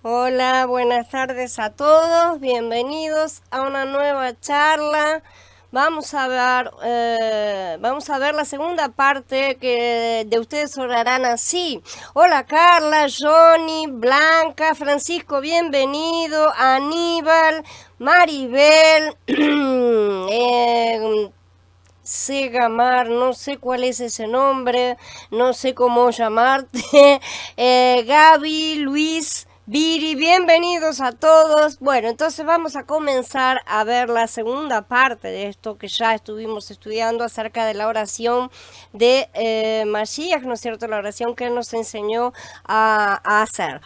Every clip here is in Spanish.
Hola, buenas tardes a todos, bienvenidos a una nueva charla. Vamos a ver la segunda parte que de ustedes orarán así. Hola Carla, Johnny, Blanca, Francisco, bienvenido, Aníbal, Maribel, Segamar, no sé cuál es ese nombre, no sé cómo llamarte, Gaby, Luis, Viri, bienvenidos a todos. Bueno, entonces vamos a comenzar a ver la segunda parte de esto que ya estuvimos estudiando acerca de la oración de Mashiach, ¿no es cierto? La oración que él nos enseñó a hacer.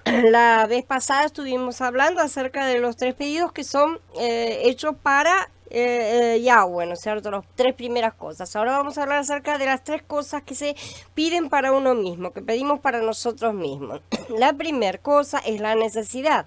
La vez pasada estuvimos hablando acerca de los tres pedidos que son hechos para Yahweh, ¿no es cierto? Las tres primeras cosas. Ahora vamos a hablar acerca de las tres cosas que se piden para uno mismo, que pedimos para nosotros mismos. La primera cosa es la necesidad.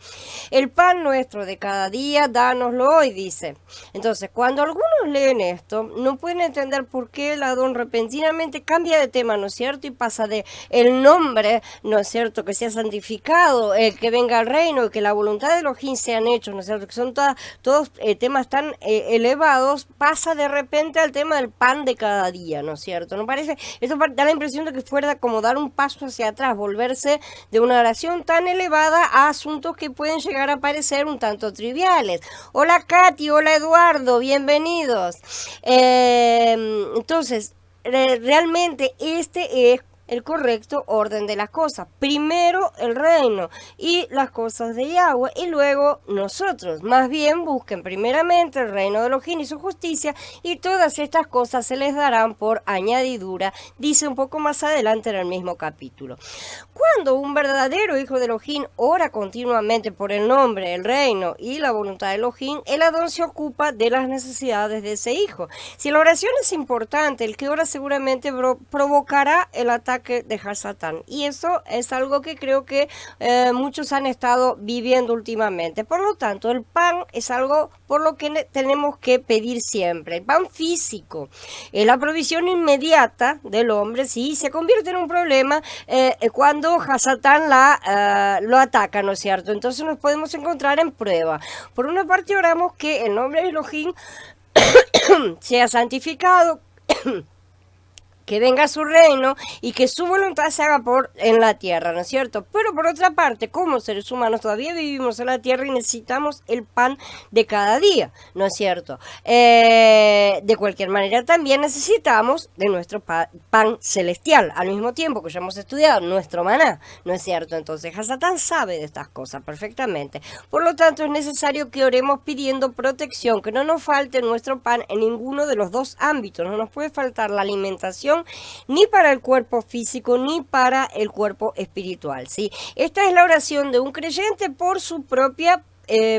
El pan nuestro de cada día, dánoslo hoy, dice. Entonces, cuando algunos leen esto, no pueden entender por qué el Adón repentinamente cambia de tema, ¿no es cierto? Y pasa de el nombre, ¿no es cierto? Que sea santificado, que venga el reino, y que la voluntad de Elohim sean hechos, ¿no es cierto? Que son todos temas tan elevados, pasa de repente al tema del pan de cada día, ¿no es cierto? ¿No parece? Esto da la impresión de que fuera como dar un paso hacia atrás, volverse de una oración tan elevada a asuntos que pueden llegar a parecer un tanto triviales. Hola Katy, hola Eduardo, bienvenidos. Entonces, realmente este es el correcto orden de las cosas. Primero el reino y las cosas de Yahweh y luego nosotros. Más bien busquen primeramente el reino de Elohim y su justicia y todas estas cosas se les darán por añadidura, dice un poco más adelante en el mismo capítulo. Cuando un verdadero hijo de Elohim ora continuamente por el nombre, el reino y la voluntad de Elohim, el Adón se ocupa de las necesidades de ese hijo. Si la oración es importante, el que ora seguramente provocará el ataque de Hasatán. Y eso es algo que creo que muchos han estado viviendo últimamente. Por lo tanto, el pan es algo por lo que tenemos que pedir siempre. El pan físico. La provisión inmediata del hombre, sí, se convierte en un problema cuando Hasatán lo ataca, ¿no es cierto? Entonces nos podemos encontrar en prueba. Por una parte oramos que el nombre de Elohim sea santificado, que venga su reino y que su voluntad se haga en la tierra, ¿no es cierto? Pero por otra parte, como seres humanos todavía vivimos en la tierra y necesitamos el pan de cada día, ¿no es cierto? De cualquier manera también necesitamos de nuestro pan celestial, al mismo tiempo que ya hemos estudiado nuestro maná, ¿no es cierto? Entonces Hasatán sabe de estas cosas perfectamente. Por lo tanto es necesario que oremos pidiendo protección, que no nos falte nuestro pan en ninguno de los dos ámbitos, no nos puede faltar la alimentación ni para el cuerpo físico ni para el cuerpo espiritual, ¿sí? Esta es la oración de un creyente por su propia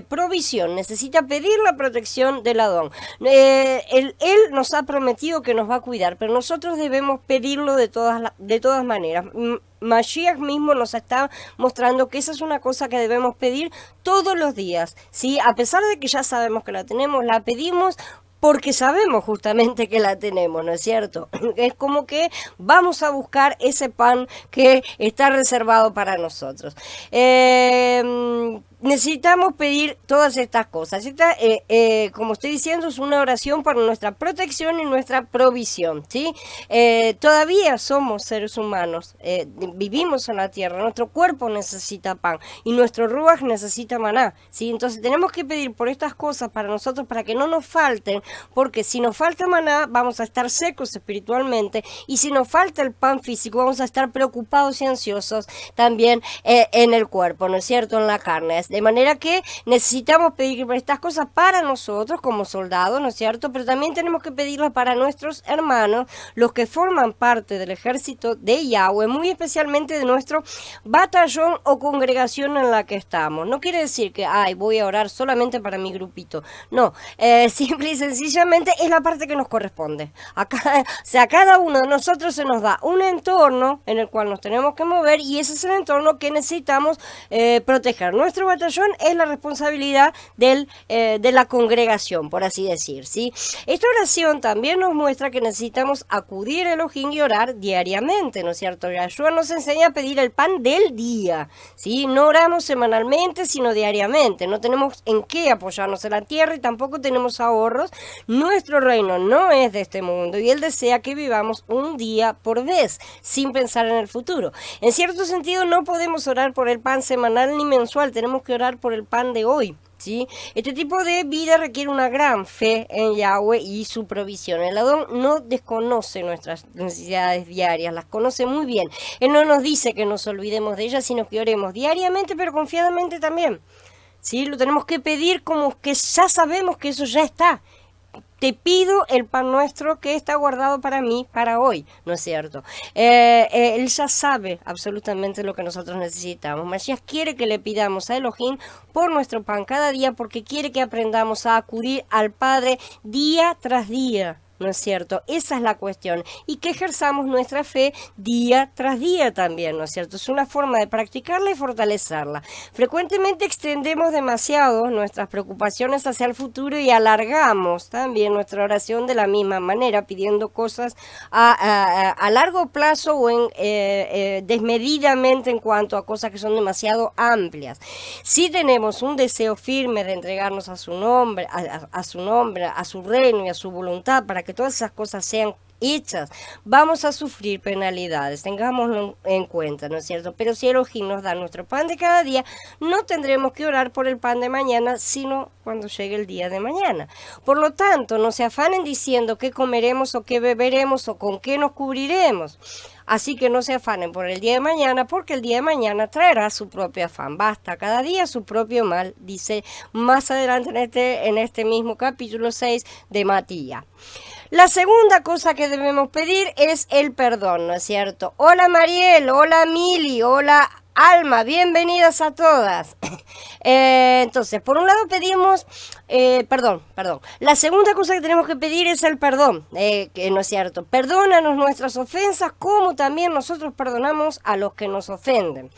provisión, necesita pedir la protección del Adón. Él nos ha prometido que nos va a cuidar, pero nosotros debemos pedirlo de todas maneras. Mashiach mismo nos está mostrando que esa es una cosa que debemos pedir todos los días, ¿sí? A pesar de que ya sabemos que la tenemos, la pedimos porque sabemos justamente que la tenemos, ¿no es cierto? Es como que vamos a buscar ese pan que está reservado para nosotros. Necesitamos pedir todas estas cosas. Como estoy diciendo, es una oración para nuestra protección y nuestra provisión, ¿sí? Todavía somos seres humanos, vivimos en la tierra, nuestro cuerpo necesita pan y nuestro ruach necesita maná, ¿sí? Entonces tenemos que pedir por estas cosas para nosotros, para que no nos falten, porque si nos falta maná, vamos a estar secos espiritualmente, y si nos falta el pan físico, vamos a estar preocupados y ansiosos también en el cuerpo, ¿no es cierto? En la carne. De manera que necesitamos pedir por estas cosas para nosotros como soldados, ¿no es cierto? Pero también tenemos que pedirlas para nuestros hermanos, los que forman parte del ejército de Yahweh, muy especialmente de nuestro batallón o congregación en la que estamos. No quiere decir que, voy a orar solamente para mi grupito. No, simple y sencillamente es la parte que nos corresponde. Acá, o sea, a cada uno de nosotros se nos da un entorno en el cual nos tenemos que mover, y ese es el entorno que necesitamos proteger. Nuestro batallón batallón es la responsabilidad de la congregación, por así decir, ¿sí? Esta oración también nos muestra que necesitamos acudir a Elohim y orar diariamente, ¿no es cierto? Yahshua nos enseña a pedir el pan del día, ¿sí? No oramos semanalmente, sino diariamente. No tenemos en qué apoyarnos en la tierra y tampoco tenemos ahorros. Nuestro reino no es de este mundo y Él desea que vivamos un día por vez, sin pensar en el futuro. En cierto sentido, no podemos orar por el pan semanal ni mensual, tenemos que orar por el pan de hoy. ¿Sí? Este tipo de vida requiere una gran fe en Yahweh y su provisión. El Adón no desconoce nuestras necesidades diarias, las conoce muy bien. Él no nos dice que nos olvidemos de ellas, sino que oremos diariamente, pero confiadamente también. ¿Sí? Lo tenemos que pedir como que ya sabemos que eso ya está. Te pido el pan nuestro que está guardado para mí, para hoy, ¿no es cierto? Él ya sabe absolutamente lo que nosotros necesitamos. Mashiach quiere que le pidamos a Elohim por nuestro pan cada día porque quiere que aprendamos a acudir al Padre día tras día. ¿No es cierto? Esa es la cuestión. Y que ejerzamos nuestra fe día tras día también, ¿no es cierto? Es una forma de practicarla y fortalecerla. Frecuentemente extendemos demasiado nuestras preocupaciones hacia el futuro y alargamos también nuestra oración de la misma manera, pidiendo cosas a largo plazo o desmedidamente en cuanto a cosas que son demasiado amplias. Si tenemos un deseo firme de entregarnos a su nombre, a su nombre, a su reino y a su voluntad para que todas esas cosas sean hechas, vamos a sufrir penalidades, tengámoslo en cuenta, ¿no es cierto? Pero si Elohim nos da nuestro pan de cada día, no tendremos que orar por el pan de mañana, sino cuando llegue el día de mañana. Por lo tanto, no se afanen diciendo qué comeremos o qué beberemos o con qué nos cubriremos. Así que no se afanen por el día de mañana, porque el día de mañana traerá su propio afán. Basta cada día su propio mal, dice más adelante en este mismo capítulo 6 de Matías. La segunda cosa que debemos pedir es el perdón, ¿no es cierto? Hola Mariel, hola Mili, hola Alma, bienvenidas a todas. Entonces, por un lado pedimos, perdón. La segunda cosa que tenemos que pedir es el perdón, que no es cierto. Perdónanos nuestras ofensas, como también nosotros perdonamos a los que nos ofenden.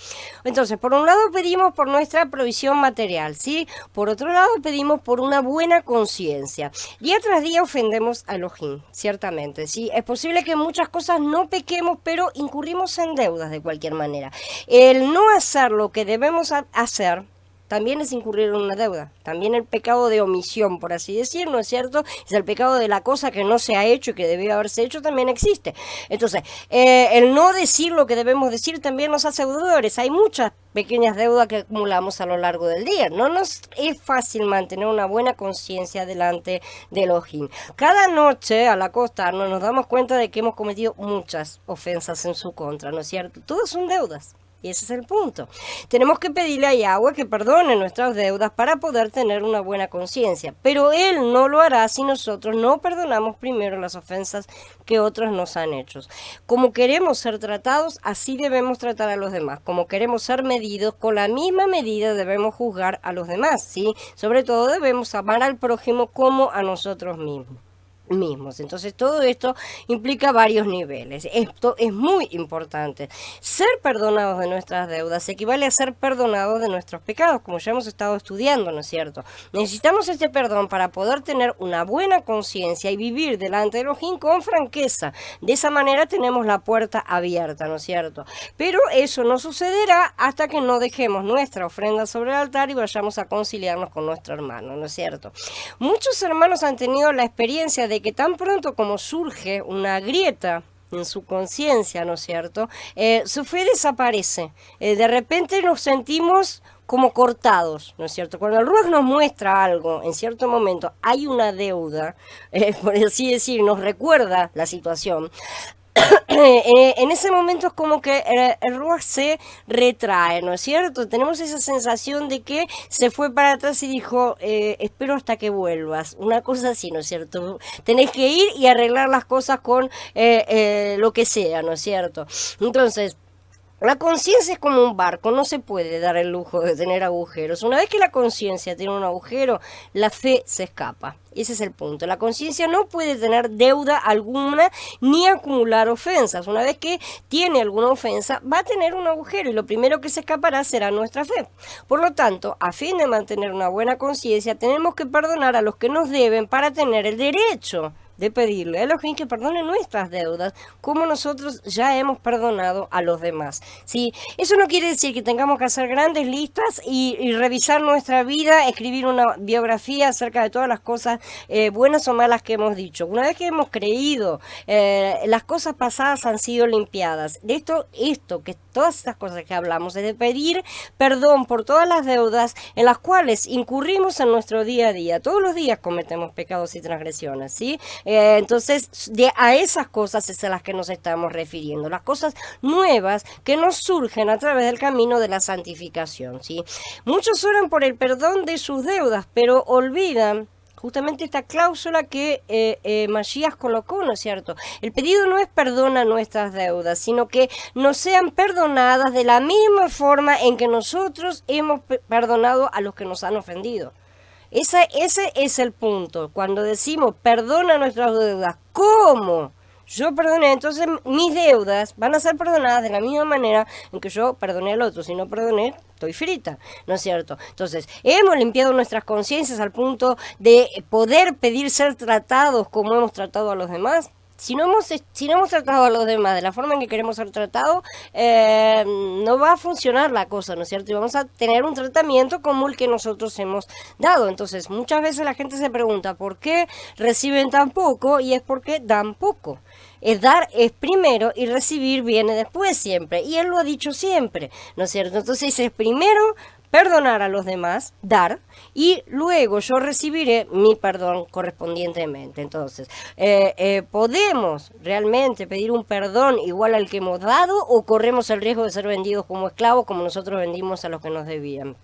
Entonces, por un lado pedimos por nuestra provisión material, ¿sí? Por otro lado pedimos por una buena conciencia. Día tras día ofendemos a Elohim, ciertamente, ¿sí? Es posible que en muchas cosas no pequemos, pero incurrimos en deudas de cualquier manera. El no hacer lo que debemos hacer también es incurrir en una deuda. También el pecado de omisión, por así decir, ¿no es cierto? Es el pecado de la cosa que no se ha hecho y que debió haberse hecho, también existe. Entonces, el no decir lo que debemos decir también nos hace deudores. Hay muchas pequeñas deudas que acumulamos a lo largo del día. No nos es fácil mantener una buena conciencia delante de Elohim. Cada noche, al acostarnos, nos damos cuenta de que hemos cometido muchas ofensas en su contra, ¿no es cierto? Todas son deudas. Y ese es el punto. Tenemos que pedirle a Yahweh que perdone nuestras deudas para poder tener una buena conciencia. Pero Él no lo hará si nosotros no perdonamos primero las ofensas que otros nos han hecho. Como queremos ser tratados, así debemos tratar a los demás. Como queremos ser medidos, con la misma medida debemos juzgar a los demás, ¿sí? Sobre todo debemos amar al prójimo como a nosotros mismos. Entonces todo esto implica varios niveles. Esto es muy importante. Ser perdonados de nuestras deudas equivale a ser perdonados de nuestros pecados, como ya hemos estado estudiando, ¿no es cierto? Necesitamos este perdón para poder tener una buena conciencia y vivir delante de Elohim con franqueza. De esa manera tenemos la puerta abierta, ¿no es cierto? Pero eso no sucederá hasta que no dejemos nuestra ofrenda sobre el altar y vayamos a conciliarnos con nuestro hermano, ¿no es cierto? Muchos hermanos han tenido la experiencia de que tan pronto como surge una grieta en su conciencia, ¿no es cierto? Su fe desaparece. De repente nos sentimos como cortados, ¿no es cierto? Cuando el Ruach nos muestra algo, en cierto momento hay una deuda, por así decir, nos recuerda la situación. En ese momento es como que el Ruach se retrae, ¿no es cierto? Tenemos esa sensación de que se fue para atrás y dijo, espero hasta que vuelvas, una cosa así, ¿no es cierto? Tenés que ir y arreglar las cosas con lo que sea, ¿no es cierto? Entonces, La conciencia es como un barco, no se puede dar el lujo de tener agujeros. Una vez que la conciencia tiene un agujero, la fe se escapa. Ese es el punto. La conciencia no puede tener deuda alguna ni acumular ofensas. Una vez que tiene alguna ofensa, va a tener un agujero y lo primero que se escapará será nuestra fe. Por lo tanto, a fin de mantener una buena conciencia, tenemos que perdonar a los que nos deben para tener el derecho de pedirle a Elohim que perdone nuestras deudas, como nosotros ya hemos perdonado a los demás. ¿Sí? Eso no quiere decir que tengamos que hacer grandes listas y revisar nuestra vida, escribir una biografía acerca de todas las cosas buenas o malas que hemos dicho. Una vez que hemos creído, las cosas pasadas han sido limpiadas. De esto, que todas estas cosas que hablamos, es de pedir perdón por todas las deudas en las cuales incurrimos en nuestro día a día. Todos los días cometemos pecados y transgresiones, ¿sí? Entonces, a esas cosas es a las que nos estamos refiriendo, las cosas nuevas que nos surgen a través del camino de la santificación, ¿sí? Muchos oran por el perdón de sus deudas, pero olvidan justamente esta cláusula que Mashiach colocó, ¿no es cierto? El pedido no es perdona nuestras deudas, sino que nos sean perdonadas de la misma forma en que nosotros hemos perdonado a los que nos han ofendido. Ese es el punto. Cuando decimos perdona nuestras deudas, ¿cómo? Yo perdoné, entonces mis deudas van a ser perdonadas de la misma manera en que yo perdoné al otro. Si no perdoné, estoy frita, ¿no es cierto? Entonces, hemos limpiado nuestras conciencias al punto de poder pedir ser tratados como hemos tratado a los demás. Si no hemos tratado a los demás de la forma en que queremos ser tratados, no va a funcionar la cosa, ¿no es cierto? Y vamos a tener un tratamiento como el que nosotros hemos dado. Entonces, muchas veces la gente se pregunta ¿por qué reciben tan poco? Y es porque dan poco. Dar es primero y recibir viene después siempre. Y él lo ha dicho siempre, ¿no es cierto? Entonces es primero perdonar a los demás, dar, y luego yo recibiré mi perdón correspondientemente. Entonces, ¿podemos realmente pedir un perdón igual al que hemos dado o corremos el riesgo de ser vendidos como esclavos como nosotros vendimos a los que nos debían?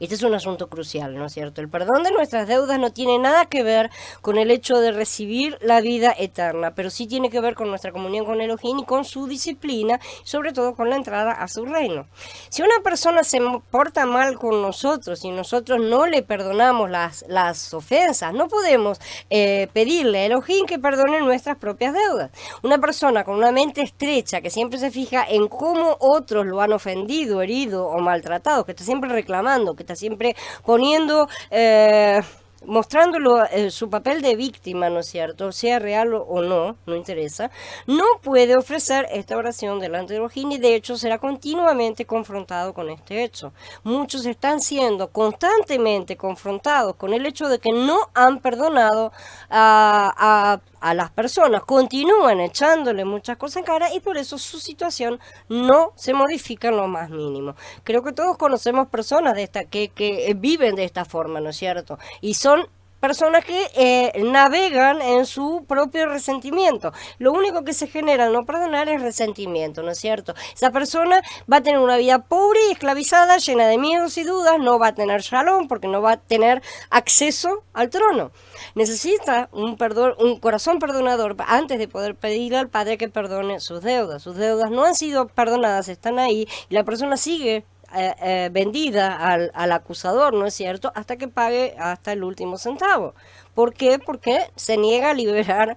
Este es un asunto crucial, ¿no es cierto? El perdón de nuestras deudas no tiene nada que ver con el hecho de recibir la vida eterna, pero sí tiene que ver con nuestra comunión con Elohim y con su disciplina, sobre todo con la entrada a su reino. Si una persona se porta mal con nosotros y nosotros no le perdonamos las ofensas, no podemos pedirle a Elohim que perdone nuestras propias deudas. Una persona con una mente estrecha, que siempre se fija en cómo otros lo han ofendido, herido o maltratado, que está siempre reclamando, que está siempre poniendo, mostrándolo su papel de víctima, ¿no es cierto? Sea real o no, no interesa, no puede ofrecer esta oración delante de Elohim y de hecho será continuamente confrontado con este hecho. Muchos están siendo constantemente confrontados con el hecho de que no han perdonado a las personas, continúan echándole muchas cosas en cara y por eso su situación no se modifica en lo más mínimo. Creo que todos conocemos personas que viven de esta forma, ¿no es cierto? Y son personas que navegan en su propio resentimiento. Lo único que se genera al no perdonar es resentimiento, ¿no es cierto? Esa persona va a tener una vida pobre y esclavizada, llena de miedos y dudas, no va a tener shalom porque no va a tener acceso al trono. Necesita un corazón perdonador antes de poder pedirle al Padre que perdone sus deudas. Sus deudas no han sido perdonadas, están ahí y la persona sigue vendida al acusador, ¿no es cierto? Hasta que pague hasta el último centavo. ¿Por qué? Porque se niega a liberar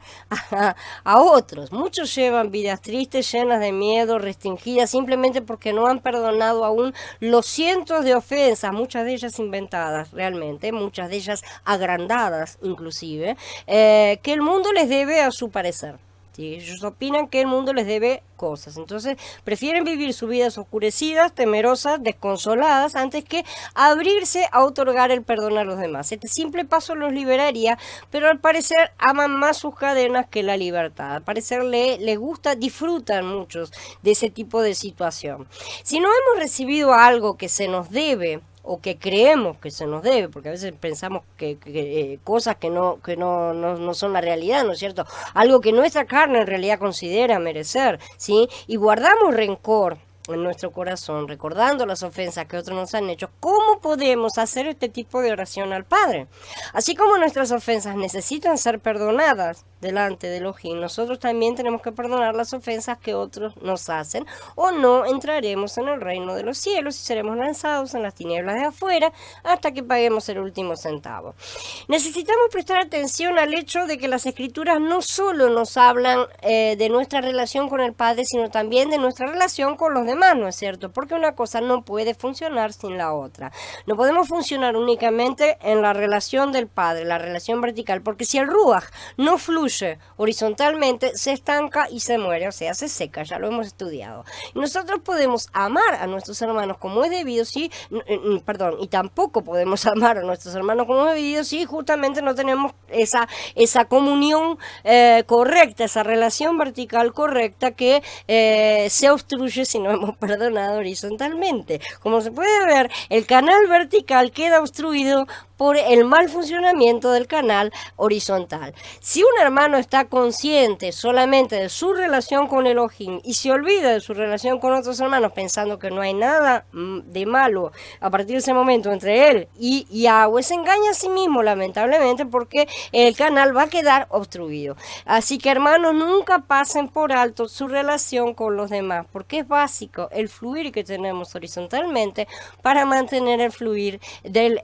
a otros. Muchos llevan vidas tristes, llenas de miedo, restringidas, simplemente porque no han perdonado aún los cientos de ofensas, muchas de ellas inventadas realmente, muchas de ellas agrandadas inclusive, que el mundo les debe a su parecer. ¿Sí? Ellos opinan que el mundo les debe cosas, entonces prefieren vivir sus vidas oscurecidas, temerosas, desconsoladas, antes que abrirse a otorgar el perdón a los demás. Este simple paso los liberaría, pero al parecer aman más sus cadenas que la libertad. Al parecer les gusta, disfrutan muchos de ese tipo de situación. Si no hemos recibido algo que se nos debe, o que creemos que se nos debe, porque a veces pensamos que cosas que no son la realidad, ¿no es cierto? Algo que nuestra carne en realidad considera merecer, ¿sí? Y guardamos rencor en nuestro corazón, recordando las ofensas que otros nos han hecho, ¿cómo podemos hacer este tipo de oración al Padre? Así como nuestras ofensas necesitan ser perdonadas delante de Elohim, nosotros también tenemos que perdonar las ofensas que otros nos hacen, o no entraremos en el reino de los cielos y seremos lanzados en las tinieblas de afuera hasta que paguemos el último centavo. Necesitamos prestar atención al hecho de que las Escrituras no solo nos hablan de nuestra relación con el Padre, sino también de nuestra relación con los demás, ¿no es cierto? Porque una cosa no puede funcionar sin la otra. No podemos funcionar únicamente en la relación del Padre, la relación vertical, porque si el Ruach no fluye horizontalmente, se estanca y se muere, o sea, se seca, ya lo hemos estudiado. Y nosotros podemos amar a nuestros hermanos como es debido, sí, y tampoco podemos amar a nuestros hermanos como es debido si justamente no tenemos esa comunión correcta, esa relación vertical correcta que se obstruye si no hemos perdonado horizontalmente. Como se puede ver, el canal vertical queda obstruido por el mal funcionamiento del canal horizontal. Si un hermano está consciente solamente de su relación con Elohim y se olvida de su relación con otros hermanos pensando que no hay nada de malo a partir de ese momento entre él y Yahweh, se engaña a sí mismo lamentablemente, porque el canal va a quedar obstruido. Así que hermanos, nunca pasen por alto su relación con los demás, porque es básico el fluir que tenemos horizontalmente para mantener el fluir del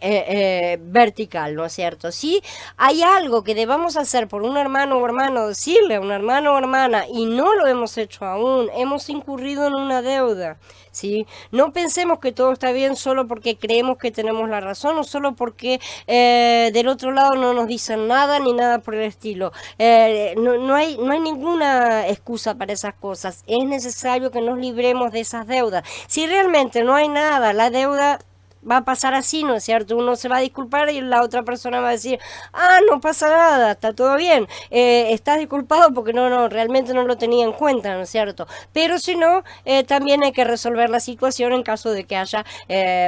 vertical, ¿no es cierto? Si hay algo que debamos hacer por un hermano o hermana, decirle a un hermano o hermana, y no lo hemos hecho aún, hemos incurrido en una deuda, ¿sí? No pensemos que todo está bien solo porque creemos que tenemos la razón o solo porque del otro lado no nos dicen nada ni nada por el estilo. No hay ninguna excusa para esas cosas. Es necesario que nos libremos de esas deudas. Si realmente no hay nada, la deuda va a pasar así, ¿no es cierto? Uno se va a disculpar y la otra persona va a decir, no pasa nada, está todo bien, estás disculpado porque realmente no lo tenía en cuenta, ¿no es cierto? Pero si no, también hay que resolver la situación en caso de que haya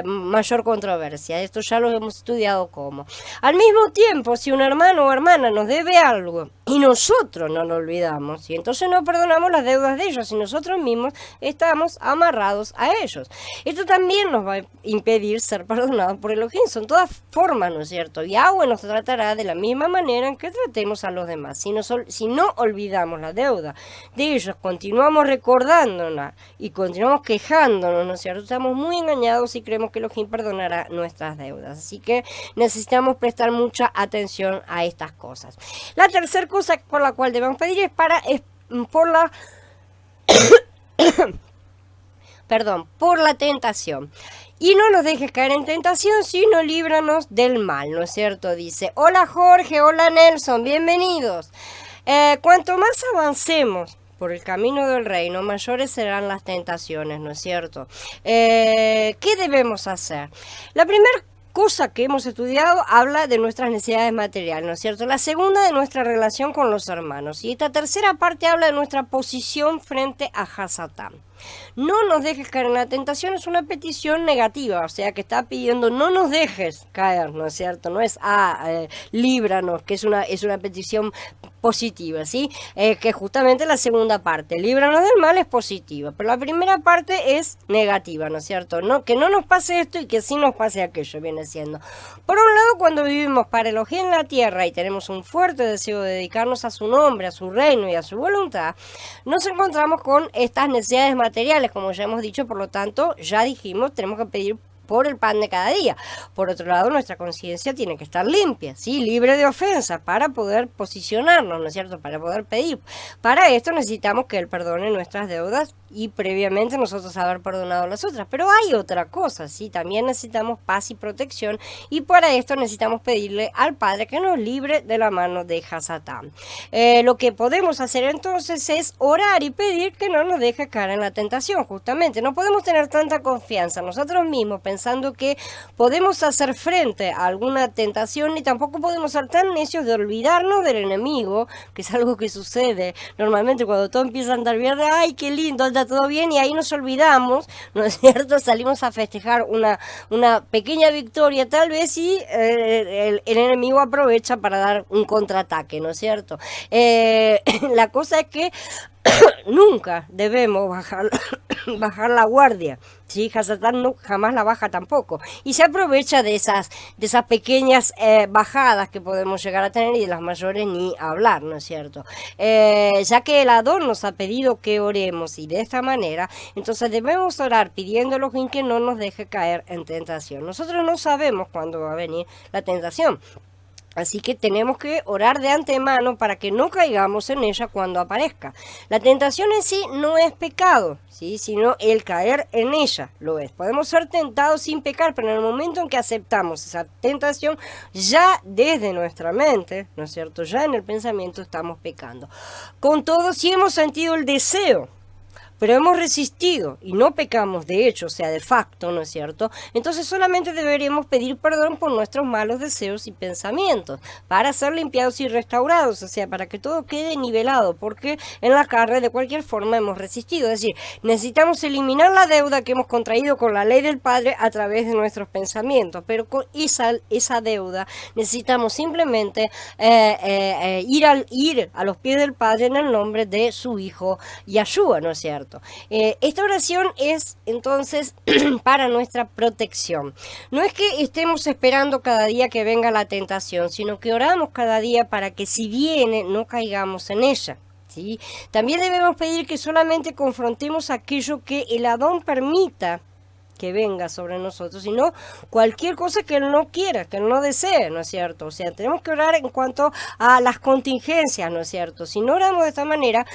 mayor controversia. Esto ya lo hemos estudiado cómo. Al mismo tiempo, si un hermano o hermana nos debe algo y nosotros no lo olvidamos, y entonces no perdonamos las deudas de ellos y nosotros mismos estamos amarrados a ellos. Esto también nos va a impedir ser perdonados por Elohim. Son todas formas, ¿no es cierto? Yahweh nos tratará de la misma manera en que tratemos a los demás. Si no olvidamos la deuda de ellos, continuamos recordándola y continuamos quejándonos, ¿no es cierto? Estamos muy engañados y creemos que Elohim perdonará nuestras deudas. Así que necesitamos prestar mucha atención a estas cosas. La tercera cosa por la cual debemos pedir es por la tentación. Y no nos dejes caer en tentación, sino líbranos del mal, ¿no es cierto? Dice, hola Jorge, hola Nelson, bienvenidos. Cuanto más avancemos por el camino del reino, mayores serán las tentaciones, ¿no es cierto? ¿Qué debemos hacer? La primera cosa que hemos estudiado habla de nuestras necesidades materiales, ¿no es cierto? La segunda de nuestra relación con los hermanos. Y esta tercera parte habla de nuestra posición frente a Hasatán. No nos dejes caer en la tentación es una petición negativa, o sea que está pidiendo no nos dejes caer, ¿no es cierto? No es líbranos, que es una petición positiva, ¿sí? Que justamente la segunda parte, líbranos del mal, es positiva, pero la primera parte es negativa, ¿no es cierto? No, que no nos pase esto y que sí nos pase aquello, viene siendo. Por un lado, cuando vivimos para Elohim en la tierra y tenemos un fuerte deseo de dedicarnos a su nombre, a su reino y a su voluntad, nos encontramos con estas necesidades materiales, como ya hemos dicho, por lo tanto, ya dijimos, tenemos que pedir por el pan de cada día. Por otro lado, nuestra conciencia tiene que estar limpia, ¿sí? Libre de ofensas, para poder posicionarnos, ¿no es cierto? Para poder pedir. Para esto necesitamos que Él perdone nuestras deudas y previamente nosotros haber perdonado las otras. Pero hay otra cosa, ¿sí? También necesitamos paz y protección y para esto necesitamos pedirle al Padre que nos libre de la mano de Hasatán. Lo que podemos hacer entonces es orar y pedir que no nos deje caer en la tentación, justamente. No podemos tener tanta confianza en nosotros mismos pensando que podemos hacer frente a alguna tentación, y tampoco podemos ser tan necios de olvidarnos del enemigo, que es algo que sucede normalmente cuando todo empieza a andar bien, ¡ay, qué lindo, anda todo bien! Y ahí nos olvidamos, ¿no es cierto? Salimos a festejar una pequeña victoria tal vez y el enemigo aprovecha para dar un contraataque, ¿no es cierto? La cosa es que nunca debemos bajar la guardia. ¿Sí? Hasatán no, jamás la baja tampoco. Y se aprovecha de esas pequeñas bajadas que podemos llegar a tener, y de las mayores ni hablar, ¿no es cierto? Ya que el Adón nos ha pedido que oremos y de esta manera, entonces debemos orar pidiéndole que no nos deje caer en tentación. Nosotros no sabemos cuándo va a venir la tentación. Así que tenemos que orar de antemano para que no caigamos en ella cuando aparezca. La tentación en sí no es pecado, ¿sí? Sino el caer en ella lo es. Podemos ser tentados sin pecar, pero en el momento en que aceptamos esa tentación, ya desde nuestra mente, ¿no es cierto? Ya en el pensamiento estamos pecando. Con todo, si hemos sentido el deseo, pero hemos resistido y no pecamos de hecho, o sea, de facto, ¿no es cierto? Entonces solamente deberíamos pedir perdón por nuestros malos deseos y pensamientos, para ser limpiados y restaurados, o sea, para que todo quede nivelado, porque en la carne de cualquier forma hemos resistido. Es decir, necesitamos eliminar la deuda que hemos contraído con la ley del Padre a través de nuestros pensamientos, pero con esa deuda necesitamos simplemente ir a los pies del Padre en el nombre de su Hijo Yahshua, ¿no es cierto? Esta oración es entonces para nuestra protección. No es que estemos esperando cada día que venga la tentación, sino que oramos cada día para que si viene no caigamos en ella, ¿sí? También debemos pedir que solamente confrontemos aquello que el Adón permita que venga sobre nosotros, sino cualquier cosa que Él no quiera, que Él no desee, ¿no es cierto? O sea, tenemos que orar en cuanto a las contingencias, ¿no es cierto? Si no oramos de esta manera,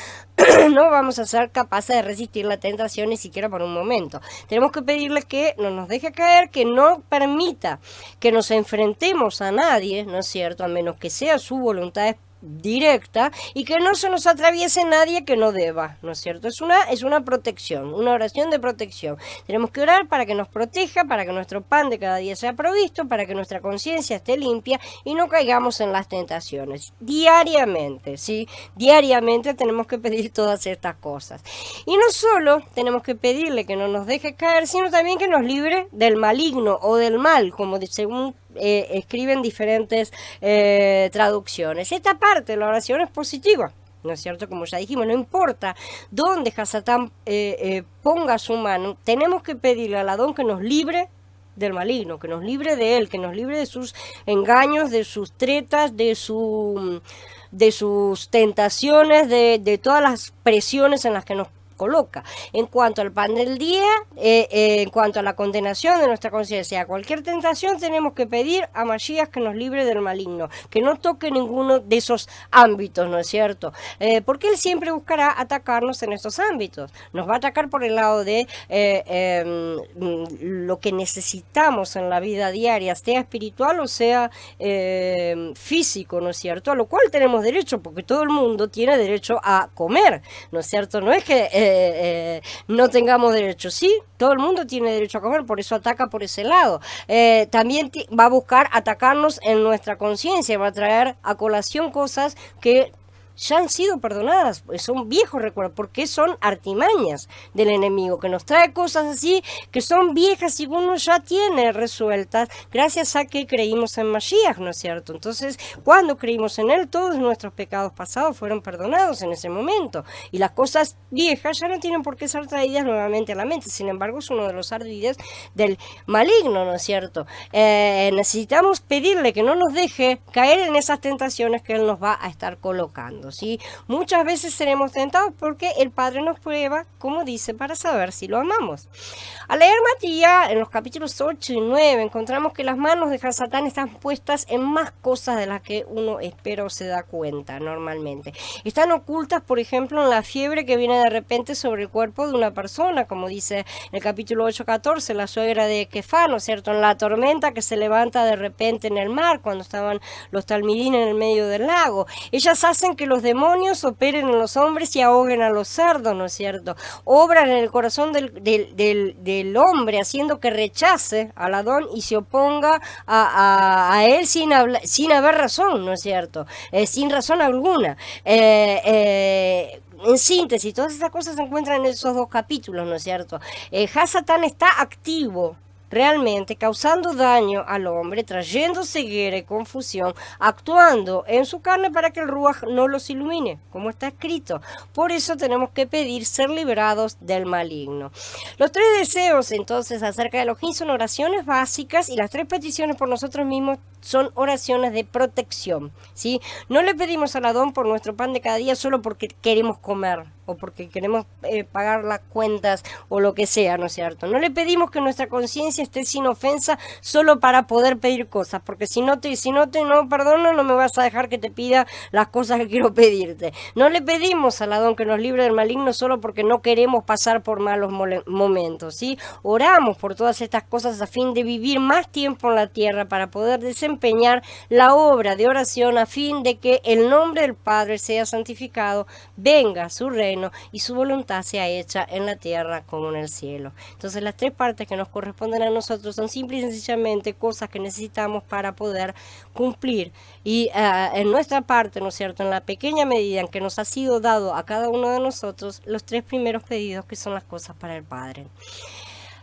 no vamos a ser capaces de resistir la tentación ni siquiera por un momento. Tenemos que pedirle que no nos deje caer, que no permita que nos enfrentemos a nadie, ¿no es cierto? A menos que sea su voluntad directa, y que no se nos atraviese nadie que no deba, ¿no es cierto? Es una protección, una oración de protección. Tenemos que orar para que nos proteja, para que nuestro pan de cada día sea provisto, para que nuestra conciencia esté limpia y no caigamos en las tentaciones. Diariamente, ¿sí? Diariamente tenemos que pedir todas estas cosas. Y no solo tenemos que pedirle que no nos deje caer, sino también que nos libre del maligno o del mal, como según escriben diferentes traducciones. Esta parte de la oración es positiva, ¿no es cierto? Como ya dijimos, no importa dónde Hasatán ponga su mano, tenemos que pedirle al Adón que nos libre del maligno, que nos libre de él, que nos libre de sus engaños, de sus tretas, de sus tentaciones, de todas las presiones en las que nos coloca. En cuanto al pan del día, en cuanto a la condenación de nuestra conciencia, a cualquier tentación, tenemos que pedir a Mashiach que nos libre del maligno, que no toque ninguno de esos ámbitos, ¿no es cierto? Porque él siempre buscará atacarnos en estos ámbitos. Nos va a atacar por el lado de lo que necesitamos en la vida diaria, sea espiritual o sea físico, ¿no es cierto? A lo cual tenemos derecho, porque todo el mundo tiene derecho a comer, ¿no es cierto? No es que no tengamos derecho, sí, todo el mundo tiene derecho a comer, por eso ataca por ese lado. También va a buscar atacarnos en nuestra conciencia, va a traer a colación cosas que ya han sido perdonadas, pues son viejos recuerdos, porque son artimañas del enemigo, que nos trae cosas así, que son viejas y uno ya tiene resueltas, gracias a que creímos en Mashiach, ¿no es cierto? Entonces, cuando creímos en él, todos nuestros pecados pasados fueron perdonados en ese momento, y las cosas viejas ya no tienen por qué ser traídas nuevamente a la mente. Sin embargo, es uno de los ardides del maligno, ¿no es cierto? Necesitamos pedirle que no nos deje caer en esas tentaciones que él nos va a estar colocando, ¿sí? Muchas veces seremos tentados porque el Padre nos prueba, como dice, para saber si lo amamos. Al leer Matías, en los capítulos 8 y 9, encontramos que las manos de Hasatán están puestas en más cosas de las que uno espera o se da cuenta normalmente. Están ocultas, por ejemplo, en la fiebre que viene de repente sobre el cuerpo de una persona, como dice en el capítulo 8:14, la suegra de Kefá, ¿no es cierto? En la tormenta que se levanta de repente en el mar, cuando estaban los talmidín en el medio del lago. Ellas hacen que los demonios operen en los hombres y ahoguen a los cerdos, ¿no es cierto? Obran en el corazón del hombre, haciendo que rechace al Adón y se oponga a él sin haber razón, ¿no es cierto? Sin razón alguna. En síntesis, todas esas cosas se encuentran en esos dos capítulos, ¿no es cierto? Hasatán está activo realmente causando daño al hombre, trayendo ceguera y confusión, actuando en su carne para que el Ruach no los ilumine, como está escrito. Por eso tenemos que pedir ser liberados del maligno. Los 3 deseos entonces acerca de Elohim son oraciones básicas, y las 3 peticiones por nosotros mismos son oraciones de protección, ¿sí? No le pedimos al Adón por nuestro pan de cada día solo porque queremos comer o porque queremos pagar las cuentas o lo que sea, ¿no es cierto? No le pedimos que nuestra conciencia esté sin ofensa solo para poder pedir cosas, porque si no perdono, no me vas a dejar que te pida las cosas que quiero pedirte. No le pedimos al Adón que nos libre del maligno solo porque no queremos pasar por malos momentos, ¿sí? Oramos por todas estas cosas a fin de vivir más tiempo en la tierra para poder desempeñar la obra de oración a fin de que el nombre del Padre sea santificado, venga su reino y su voluntad sea hecha en la tierra como en el cielo. Entonces las 3 partes que nos corresponden a nosotros son simple y sencillamente cosas que necesitamos para poder cumplir, y en nuestra parte, ¿no es cierto?, en la pequeña medida en que nos ha sido dado a cada uno de nosotros los 3 primeros pedidos, que son las cosas para el Padre.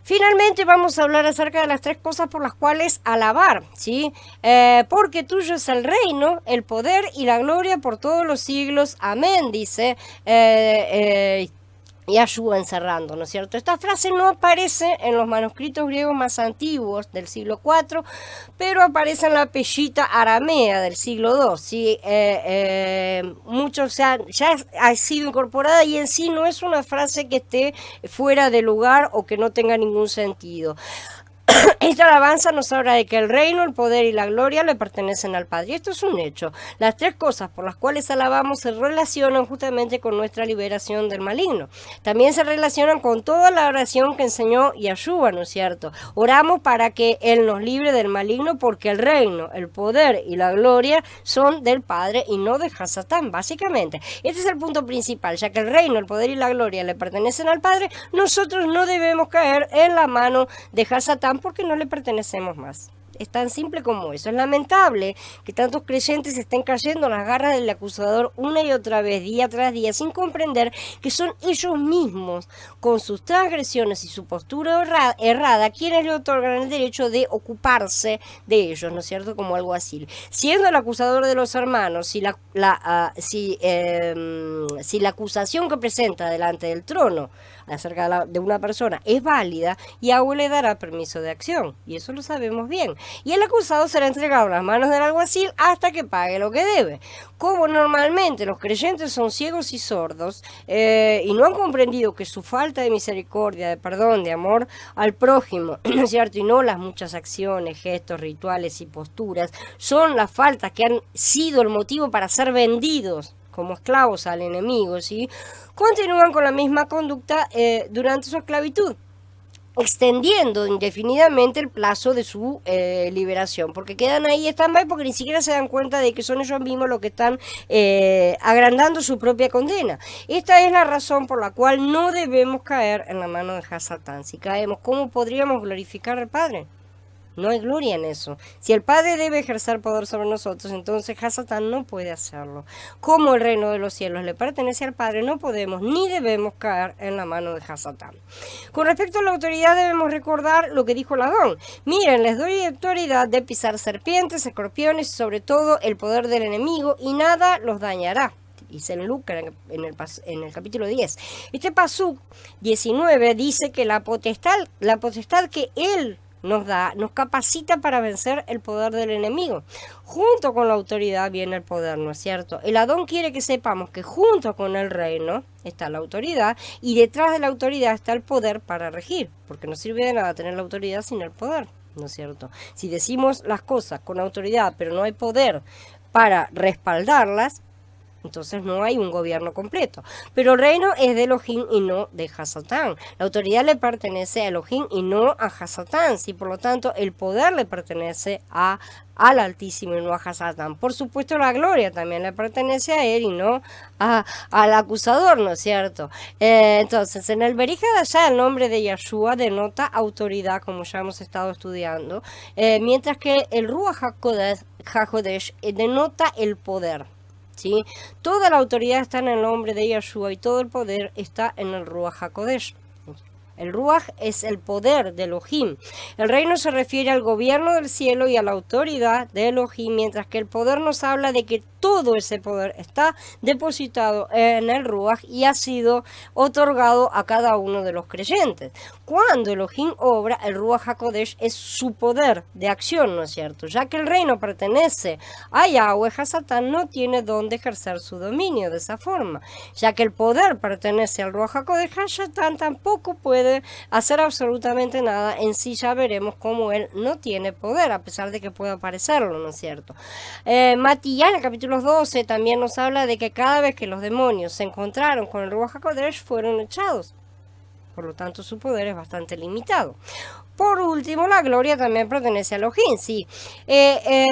Finalmente vamos a hablar acerca de las 3 cosas por las cuales alabar, ¿sí? Porque tuyo es el reino, el poder y la gloria por todos los siglos. Amén, dice Yahshua encerrando, ¿no es cierto? Esta frase no aparece en los manuscritos griegos más antiguos del siglo IV, pero aparece en la pellita aramea del siglo II, ¿sí? Ya ha sido incorporada, y en sí no es una frase que esté fuera de lugar o que no tenga ningún sentido. Esta alabanza nos habla de que el reino, el poder y la gloria le pertenecen al Padre. Y esto es un hecho. Las 3 cosas por las cuales alabamos se relacionan justamente con nuestra liberación del maligno. También se relacionan con toda la oración que enseñó Yahshua, ¿no es cierto? Oramos para que Él nos libre del maligno, porque el reino, el poder y la gloria son del Padre y no de Hasatán, básicamente. Este es el punto principal. Ya que el reino, el poder y la gloria le pertenecen al Padre, nosotros no debemos caer en la mano de Hasatán, porque no le pertenecemos más. Es tan simple como eso. Es lamentable que tantos creyentes estén cayendo en las garras del acusador una y otra vez, día tras día, sin comprender que son ellos mismos, con sus transgresiones y su postura errada, quienes le otorgan el derecho de ocuparse de ellos, ¿no es cierto?, como algo así. Siendo el acusador de los hermanos, si la acusación que presenta delante del trono acerca de una persona es válida, Yahweh le dará permiso de acción, y eso lo sabemos bien. Y el acusado será entregado a las manos del alguacil hasta que pague lo que debe. Como normalmente los creyentes son ciegos y sordos, y no han comprendido que su falta de misericordia, de perdón, de amor al prójimo, ¿no es cierto?, y no las muchas acciones, gestos, rituales y posturas, son las faltas que han sido el motivo para ser vendidos como esclavos al enemigo, ¿sí?, continúan con la misma conducta durante su esclavitud, extendiendo indefinidamente el plazo de su liberación, porque quedan ahí stand-by, porque ni siquiera se dan cuenta de que son ellos mismos los que están agrandando su propia condena. Esta es la razón por la cual no debemos caer en la mano de Hasatán. Si caemos, ¿cómo podríamos glorificar al Padre? No hay gloria en eso. Si el Padre debe ejercer poder sobre nosotros, entonces Hasatán no puede hacerlo. Como el reino de los cielos le pertenece al Padre, no podemos ni debemos caer en la mano de Hasatán. Con respecto a la autoridad, debemos recordar lo que dijo el Adón. Miren, les doy autoridad de pisar serpientes, escorpiones y sobre todo el poder del enemigo, y nada los dañará. Dice en Lucas, en el capítulo 10. Este pasuk 19 dice que la potestad que Él nos da, nos capacita para vencer el poder del enemigo. Junto con la autoridad viene el poder, ¿no es cierto? El Adón quiere que sepamos que junto con el reino está la autoridad, y detrás de la autoridad está el poder para regir, porque no sirve de nada tener la autoridad sin el poder, ¿no es cierto? Si decimos las cosas con autoridad, pero no hay poder para respaldarlas, entonces no hay un gobierno completo. Pero el reino es de Elohim y no de Hasatán. La autoridad le pertenece a Elohim y no a Hasatán. Sí, por lo tanto, el poder le pertenece al Altísimo y no a Hasatán. Por supuesto, la gloria también le pertenece a él y no al acusador, ¿no es cierto? Entonces, en el Berija de allá, el nombre de Yahshua denota autoridad, como ya hemos estado estudiando, mientras que el Ruach HaKodesh denota el poder. ¿Sí? Toda la autoridad está en el nombre de Yahshua y todo el poder está en el Ruach HaKodesh. El Ruach es el poder de Elohim. El reino se refiere al gobierno del cielo y a la autoridad de Elohim, mientras que el poder nos habla de que todo ese poder está depositado en el Ruach y ha sido otorgado a cada uno de los creyentes. Cuando Elohim obra, el Ruach HaKodesh es su poder de acción, ¿no es cierto? Ya que el reino pertenece a Yahweh, Hasatán no tiene dónde ejercer su dominio de esa forma. Ya que el poder pertenece al Ruach HaKodesh, Hasatán tampoco puede hacer absolutamente nada. En sí ya veremos cómo él no tiene poder, a pesar de que pueda parecerlo, ¿no es cierto? Matías, en el capítulo 12, también nos habla de que cada vez que los demonios se encontraron con el Ruach HaKodesh, fueron echados. Por lo tanto, su poder es bastante limitado. Por último, la gloria también pertenece a Elohim, sí.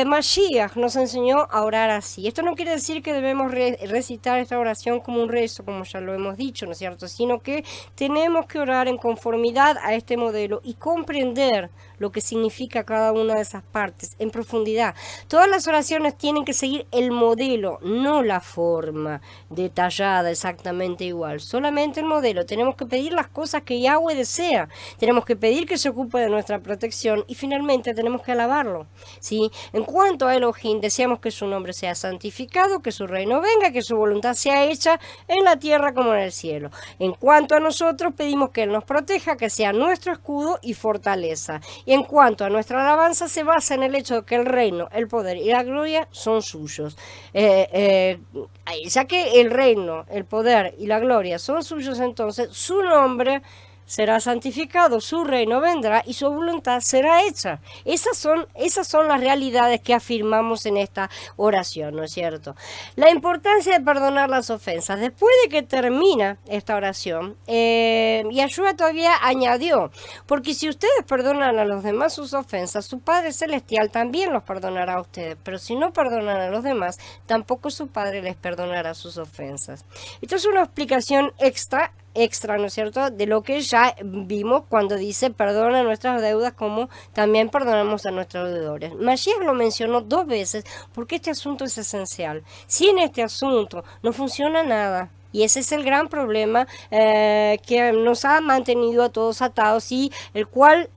Mashiach nos enseñó a orar así. Esto no quiere decir que debemos recitar esta oración como un rezo, como ya lo hemos dicho, ¿no es cierto? Sino que tenemos que orar en conformidad a este modelo y comprender lo que significa cada una de esas partes en profundidad. Todas las oraciones tienen que seguir el modelo, no la forma detallada exactamente igual. Solamente el modelo. Tenemos que pedir las cosas que Yahweh desea. Tenemos que pedir que se ocupe de nuestra protección y finalmente tenemos que alabarlo, ¿sí? En cuanto a Elohim, deseamos que su nombre sea santificado, que su reino venga, que su voluntad sea hecha en la tierra como en el cielo. En cuanto a nosotros, pedimos que Él nos proteja, que sea nuestro escudo y fortaleza. Y en cuanto a nuestra alabanza, se basa en el hecho de que el reino, el poder y la gloria son suyos. Ya que el reino, el poder y la gloria son suyos, entonces su nombre será santificado, su reino vendrá y su voluntad será hecha. Esas son las realidades que afirmamos en esta oración, ¿no es cierto? La importancia de perdonar las ofensas. Después de que termina esta oración, Yahshua todavía añadió, porque si ustedes perdonan a los demás sus ofensas, su Padre Celestial también los perdonará a ustedes, pero si no perdonan a los demás, tampoco su Padre les perdonará sus ofensas. Esto es una explicación extra, ¿no es cierto?, de lo que ya vimos cuando dice perdona nuestras deudas como también perdonamos a nuestros deudores. Mashiach lo mencionó 2 veces porque este asunto es esencial. Sin este asunto no funciona nada. Y ese es el gran problema que nos ha mantenido a todos atados y el cual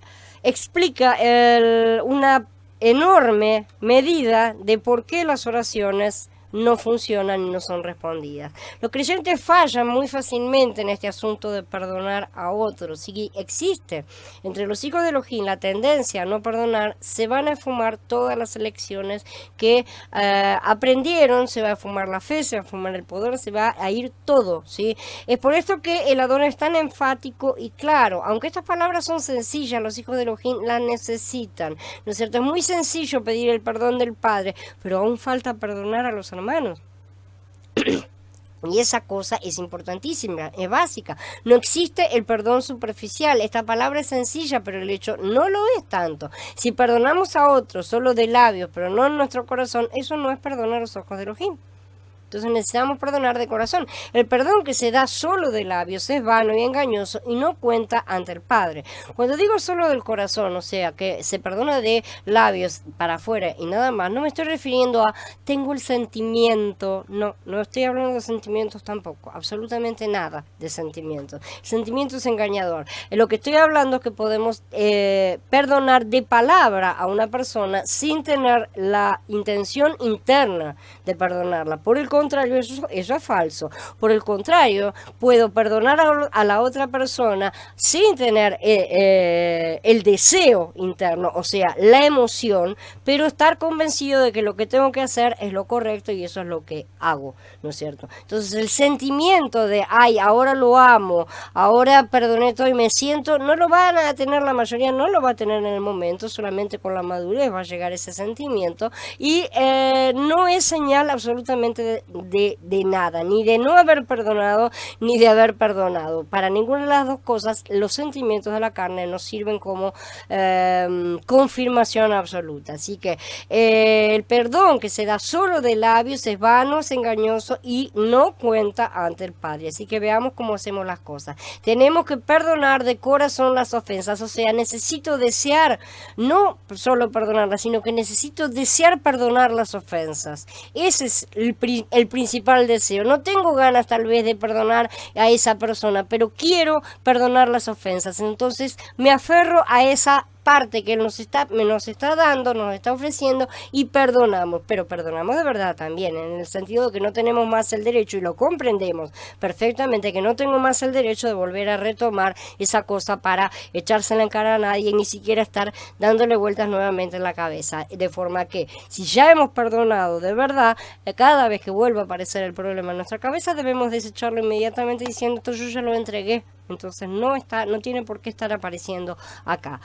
explica una enorme medida de por qué las oraciones no funcionan y no son respondidas. Los creyentes fallan muy fácilmente en este asunto de perdonar a otros. Si existe entre los hijos de Elohim la tendencia a no perdonar, se van a fumar todas las lecciones que aprendieron, se va a fumar la fe, se va a fumar el poder, se va a ir todo, ¿sí? Es por esto que el Adón es tan enfático y claro. Aunque estas palabras son sencillas, los hijos de Elohim las necesitan, ¿no es cierto? Es muy sencillo pedir el perdón del Padre, pero aún falta perdonar a los hermanos. Y esa cosa es importantísima, es básica. No existe el perdón superficial. Esta palabra es sencilla, pero el hecho no lo es tanto. Si perdonamos a otros solo de labios, pero no en nuestro corazón, eso no es perdonar a los ojos de Elohim. Entonces necesitamos perdonar de corazón. El perdón que se da solo de labios es vano y engañoso y no cuenta ante el Padre. Cuando digo solo del corazón, o sea, que se perdona de labios para afuera y nada más, no me estoy refiriendo a tengo el sentimiento. No estoy hablando de sentimientos tampoco. Absolutamente nada de sentimientos. El sentimiento es engañador. Lo que estoy hablando es que podemos perdonar de palabra a una persona sin tener la intención interna de perdonarla. Por el contrario, eso es falso. Por el contrario, puedo perdonar a la otra persona sin tener el deseo interno, o sea, la emoción, pero estar convencido de que lo que tengo que hacer es lo correcto y eso es lo que hago, ¿no es cierto? Entonces el sentimiento de, ay, ahora lo amo, ahora perdoné todo y me siento, no lo van a tener la mayoría, no lo va a tener en el momento, solamente con la madurez va a llegar ese sentimiento y no es señal absolutamente de nada, ni de no haber perdonado, ni de haber perdonado. Para ninguna de las dos cosas, los sentimientos de la carne nos sirven como confirmación absoluta. Así que el perdón que se da solo de labios es vano, es engañoso y no cuenta ante el Padre. Así que veamos cómo hacemos las cosas. Tenemos que perdonar de corazón las ofensas, o sea, necesito desear, no solo perdonarlas, sino que necesito desear perdonar las ofensas. Ese es el el principal deseo. No tengo ganas tal vez de perdonar a esa persona, pero quiero perdonar las ofensas. Entonces me aferro a esa parte que Él nos está dando, nos está ofreciendo, y perdonamos, pero perdonamos de verdad también, en el sentido de que no tenemos más el derecho, y lo comprendemos perfectamente, que no tengo más el derecho de volver a retomar esa cosa para echársela en cara a nadie, ni siquiera estar dándole vueltas nuevamente en la cabeza, de forma que si ya hemos perdonado de verdad, cada vez que vuelva a aparecer el problema en nuestra cabeza, debemos desecharlo inmediatamente diciendo: esto yo ya lo entregué, entonces no tiene por qué estar apareciendo acá.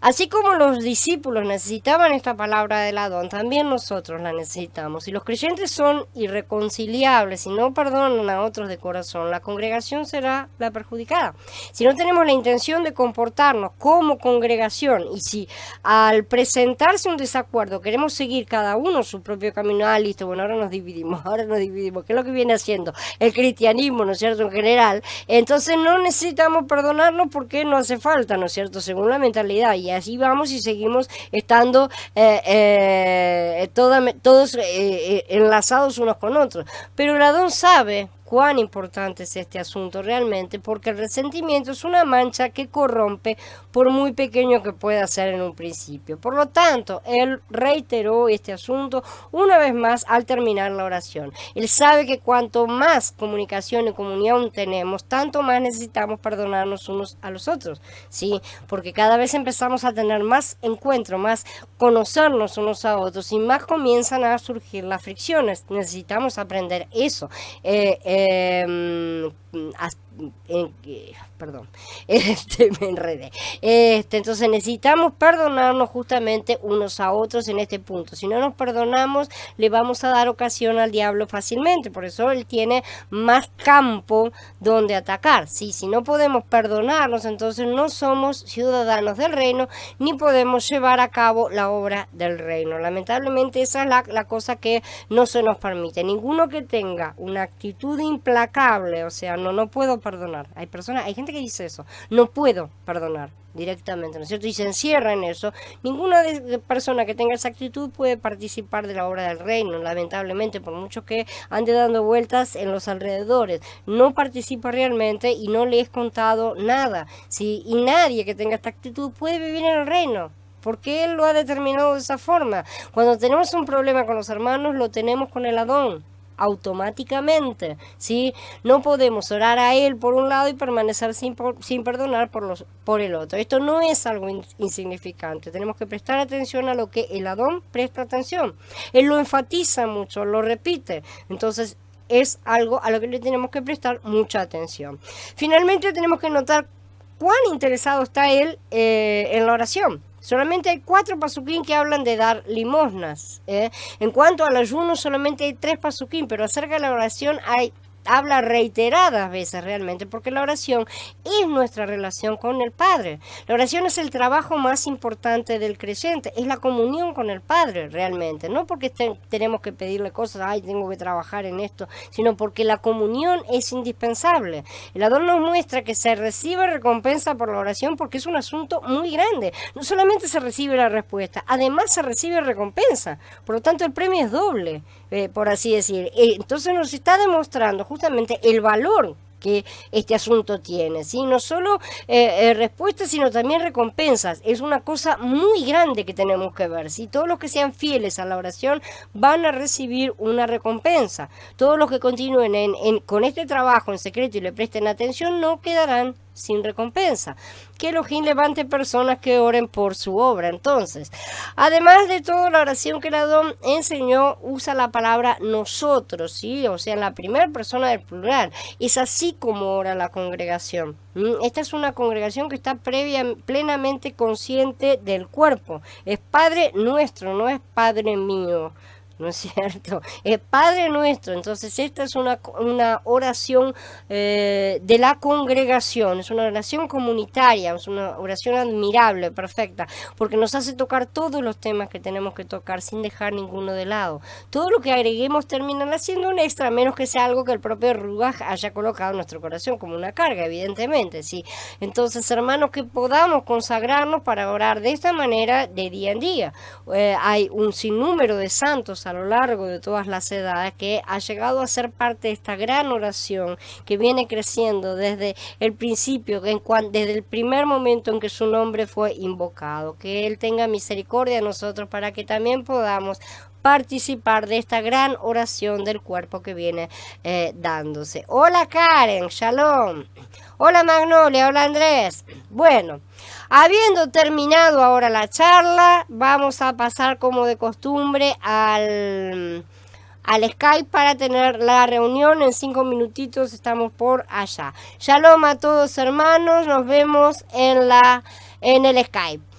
Así como los discípulos necesitaban esta palabra del Adón, también nosotros la necesitamos. Si los creyentes son irreconciliables y no perdonan a otros de corazón, la congregación será la perjudicada. Si no tenemos la intención de comportarnos como congregación, y si al presentarse un desacuerdo queremos seguir cada uno su propio camino, listo, bueno, ahora nos dividimos, ¿qué es lo que viene haciendo el cristianismo, ¿no es cierto?, en general? Entonces no necesitamos perdonarnos porque no hace falta, ¿no es cierto?, según la mentalidad. Y así vamos y seguimos estando todos enlazados unos con otros. Pero el Adón sabe cuán importante es este asunto realmente, porque el resentimiento es una mancha que corrompe, por muy pequeño que pueda ser en un principio. Por lo tanto, él reiteró este asunto una vez más al terminar la oración. Él sabe que cuanto más comunicación y comunión tenemos, tanto más necesitamos perdonarnos unos a los otros, ¿sí? Porque cada vez empezamos a tener más encuentro, más conocernos unos a otros, y más comienzan a surgir las fricciones. Necesitamos aprender eso. Me enredé. Entonces necesitamos perdonarnos justamente unos a otros en este punto. Si no nos perdonamos, le vamos a dar ocasión al diablo fácilmente. Por eso él tiene más campo donde atacar. ¿Sí? Si no podemos perdonarnos, entonces no somos ciudadanos del reino, ni podemos llevar a cabo la obra del reino. Lamentablemente esa es la cosa que no se nos permite. Ninguno que tenga una actitud implacable, o sea, no puedo perdonar. Hay gente que dice eso: no puedo perdonar directamente, ¿no es cierto? Y se encierra en eso. Ninguna persona que tenga esa actitud puede participar de la obra del reino, lamentablemente, por mucho que ande dando vueltas en los alrededores. No participa realmente y no le es contado nada, ¿sí? Y nadie que tenga esta actitud puede vivir en el reino, porque Él lo ha determinado de esa forma. Cuando tenemos un problema con los hermanos, lo tenemos con el Adón, automáticamente, ¿sí? No podemos orar a Él por un lado y permanecer sin perdonar por el otro. Esto no es algo insignificante. Tenemos que prestar atención a lo que el Adón presta atención. Él lo enfatiza mucho, lo repite. Entonces es algo a lo que le tenemos que prestar mucha atención. Finalmente tenemos que notar cuán interesado está Él en la oración. Solamente hay 4 pasuquín que hablan de dar limosnas. En cuanto al ayuno, solamente hay 3 pasuquín, pero acerca de la oración habla reiteradas veces realmente, porque la oración es nuestra relación con el Padre. La oración es el trabajo más importante del creyente, es la comunión con el Padre realmente, no porque tenemos que pedirle cosas, tengo que trabajar en esto, sino porque la comunión es indispensable. El Adón nos muestra que se recibe recompensa por la oración porque es un asunto muy grande. No solamente se recibe la respuesta, además se recibe recompensa, por lo tanto el premio es doble, por así decir. Entonces nos está demostrando justamente el valor que este asunto tiene, ¿sí? No solo respuestas, sino también recompensas. Es una cosa muy grande que tenemos que ver, ¿sí? Todos los que sean fieles a la oración van a recibir una recompensa. Todos los que continúen con este trabajo en secreto y le presten atención no quedarán sin recompensa. Que Elohim levante personas que oren por su obra. Entonces, además de todo, la oración que el Adón enseñó usa la palabra nosotros, ¿sí? O sea, en la primera persona del plural. Es así como ora la congregación. Esta es una congregación que está plenamente consciente del cuerpo. Es Padre nuestro, no es Padre mío, ¿no es cierto? Es Padre nuestro. Entonces esta es una oración de la congregación, es una oración comunitaria, es una oración admirable, perfecta, porque nos hace tocar todos los temas que tenemos que tocar sin dejar ninguno de lado. Todo lo que agreguemos terminan haciendo un extra, menos que sea algo que el propio Ruach haya colocado en nuestro corazón como una carga, evidentemente, ¿sí? Entonces, hermanos, que podamos consagrarnos para orar de esta manera de día en día. Hay un sinnúmero de santos a lo largo de todas las edades, que ha llegado a ser parte de esta gran oración que viene creciendo desde el principio, desde el primer momento en que su nombre fue invocado. Que Él tenga misericordia de nosotros para que también podamos participar de esta gran oración del cuerpo que viene dándose. Hola Karen, shalom. Hola Magnolia, hola Andrés. Bueno, habiendo terminado ahora la charla, vamos a pasar como de costumbre al Skype para tener la reunión. En 5 minutitos estamos por allá. Shalom a todos hermanos, nos vemos en el Skype.